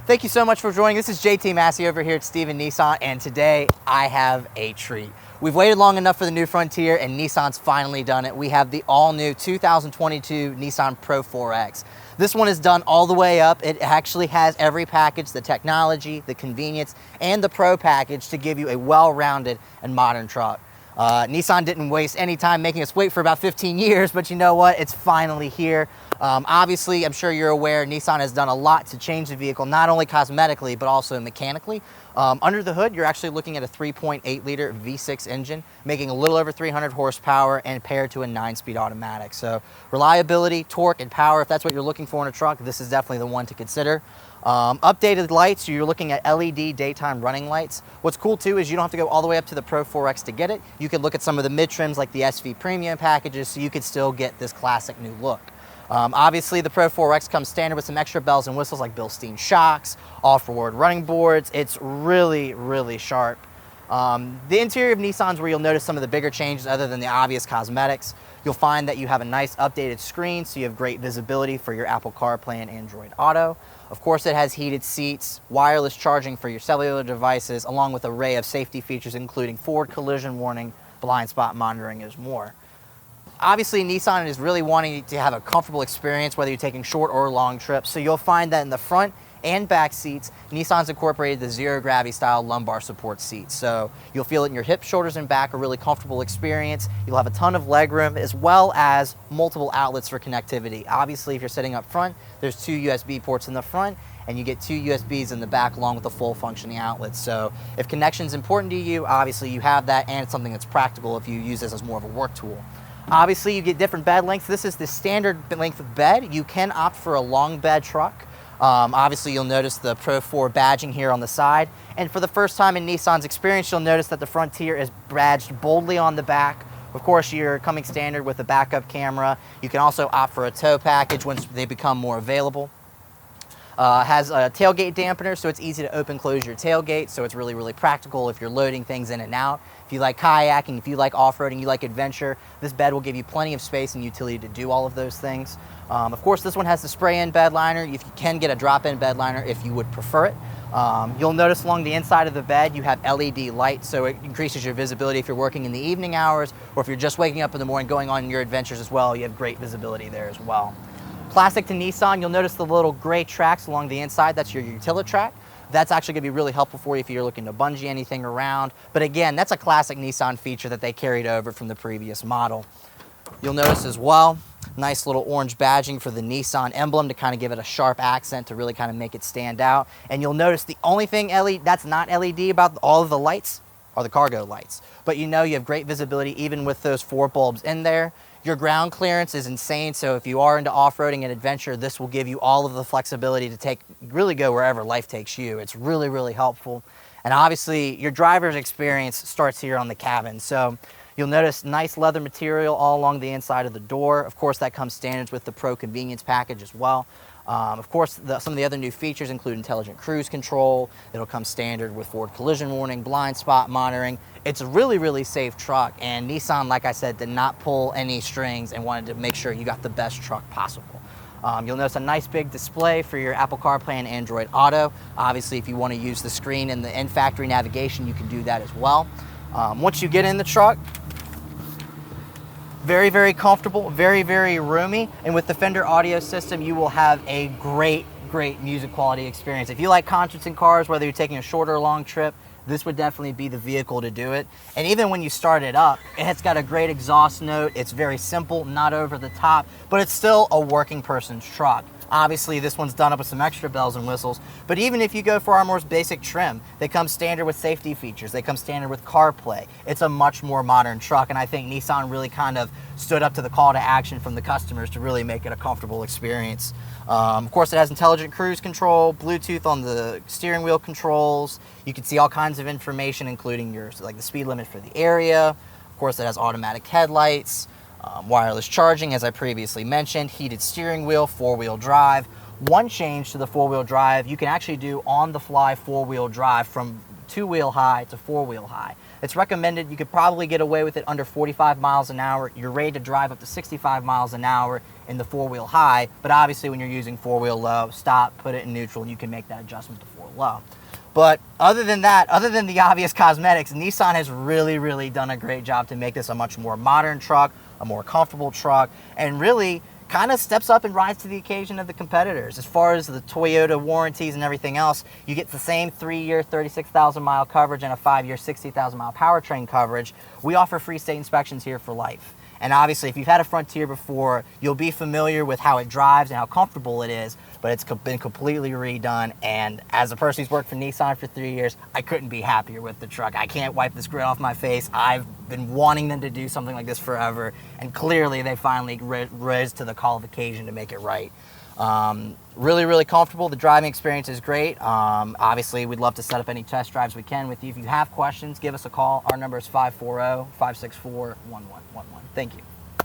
Thank you so much for joining. This is JT Massey over here at Steven Nissan, and today I have a treat. We've waited long enough for the new Frontier, and Nissan's finally done it. We have the all-new 2022 Nissan Pro-4X. This one is done all the way up. It actually has every package, the technology, the convenience, and the Pro package to give you a well-rounded and modern truck. Nissan didn't waste any time making us wait for about 15 years, but you know what? It's finally here. Obviously, I'm sure you're aware, Nissan has done a lot to change the vehicle, not only cosmetically, but also mechanically. Under the hood, you're actually looking at a 3.8 liter V6 engine, making a little over 300 horsepower and paired to a 9-speed automatic. So reliability, torque, and power, if that's what you're looking for in a truck, this is definitely the one to consider. Updated lights, you're looking at LED daytime running lights. What's cool too is you don't have to go all the way up to the Pro-4X to get it. You can look at some of the mid trims like the SV Premium packages, so you could still get this classic new look. Obviously, the Pro-4X comes standard with some extra bells and whistles like Bilstein shocks, off-road running boards. It's really, really sharp. The interior of Nissan's where you'll notice some of the bigger changes other than the obvious cosmetics. You'll find that you have a nice updated screen, so you have great visibility for your Apple CarPlay and Android Auto. Of course, it has heated seats, wireless charging for your cellular devices, along with an array of safety features, including forward collision warning, blind spot monitoring, and more. Obviously, Nissan is really wanting to have a comfortable experience, whether you're taking short or long trips. So you'll find that in the front and back seats, Nissan's incorporated the zero-gravity style lumbar support seats. So you'll feel it in your hips, shoulders, and back, a really comfortable experience. You'll have a ton of legroom, as well as multiple outlets for connectivity. Obviously, if you're sitting up front, there's 2 USB ports in the front, and you get 2 USBs in the back along with a full functioning outlet. So if connection's important to you, obviously you have that, and it's something that's practical if you use this as more of a work tool. Obviously, you get different bed lengths. This is the standard length of bed. You can opt for a long bed truck. Obviously, you'll notice the Pro-4 badging here on the side. And for the first time in Nissan's experience, you'll notice that the Frontier is badged boldly on the back. Of course, you're coming standard with a backup camera. You can also opt for a tow package once they become more available. Has a tailgate dampener, so it's easy to open close your tailgate, so it's really, really practical if you're loading things in and out. If you like kayaking, if you like off-roading, you like adventure, this bed will give you plenty of space and utility to do all of those things. Of course, this one has the spray-in bed liner. If you can get a drop-in bed liner if you would prefer it. You'll notice along the inside of the bed you have LED lights, so it increases your visibility if you're working in the evening hours, or if you're just waking up in the morning going on your adventures as well, you have great visibility there as well. Classic to Nissan, you'll notice the little gray tracks along the inside. That's your Utilitrack. That's actually going to be really helpful for you if you're looking to bungee anything around. But again, that's a classic Nissan feature that they carried over from the previous model. You'll notice as well, nice little orange badging for the Nissan emblem to kind of give it a sharp accent to really kind of make it stand out. And you'll notice the only thing that's not LED about all of the lights are the cargo lights. But you know you have great visibility even with those 4 bulbs in there. Your ground clearance is insane, so if you are into off-roading and adventure, this will give you all of the flexibility to really go wherever life takes you. It's really, really helpful. And obviously, your driver's experience starts here on the cabin. So you'll notice nice leather material all along the inside of the door. Of course, that comes standards with the Pro Convenience package as well. Of course, some of the other new features include intelligent cruise control. It'll come standard with forward collision warning, blind spot monitoring. It's a really, really safe truck, and Nissan, like I said, did not pull any strings and wanted to make sure you got the best truck possible. You'll notice a nice big display for your Apple CarPlay and Android Auto. Obviously, if you want to use the screen and the in-factory navigation, you can do that as well. Once you get in the truck, very, very comfortable, very, very roomy. And with the Fender audio system, you will have a great, great music quality experience. If you like concerts in cars, whether you're taking a short or long trip, this would definitely be the vehicle to do it. And even when you start it up, it's got a great exhaust note. It's very simple, not over the top, but it's still a working person's truck. Obviously, this one's done up with some extra bells and whistles, but even if you go for our more basic trim, they come standard with safety features. They come standard with CarPlay. It's a much more modern truck, and I think Nissan really kind of stood up to the call to action from the customers to really make it a comfortable experience. Of course, it has intelligent cruise control, Bluetooth on the steering wheel controls. You can see all kinds of information, including the speed limit for the area. Of course, it has automatic headlights. Wireless charging, as I previously mentioned, heated steering wheel, 4-wheel drive. One change to the 4-wheel drive, you can actually do on-the-fly 4-wheel drive from 2-wheel high to 4-wheel high. It's recommended. You could probably get away with it under 45 miles an hour. You're rated to drive up to 65 miles an hour in the 4-wheel high, but obviously when you're using 4-wheel low, stop, put it in neutral, and you can make that adjustment to 4 low. But other than that, other than the obvious cosmetics, Nissan has really done a great job to make this a much more modern truck, a more comfortable truck, and really kind of steps up and rises to the occasion of the competitors. As far as the Toyota warranties and everything else, you get the same 3-year, 36,000 mile coverage and a 5-year, 60,000 mile powertrain coverage. We offer free state inspections here for life. And obviously, if you've had a Frontier before, you'll be familiar with how it drives and how comfortable it is, but it's been completely redone. And as a person who's worked for Nissan for 3 years, I couldn't be happier with the truck. I can't wipe this grin off my face. I've been wanting them to do something like this forever, and clearly they finally rose to the call of occasion to make it right. Really comfortable. The driving experience is great. Obviously, we'd love to set up any test drives we can with you. If you have questions, give us a call. Our number is 540-564-1111. Thank you.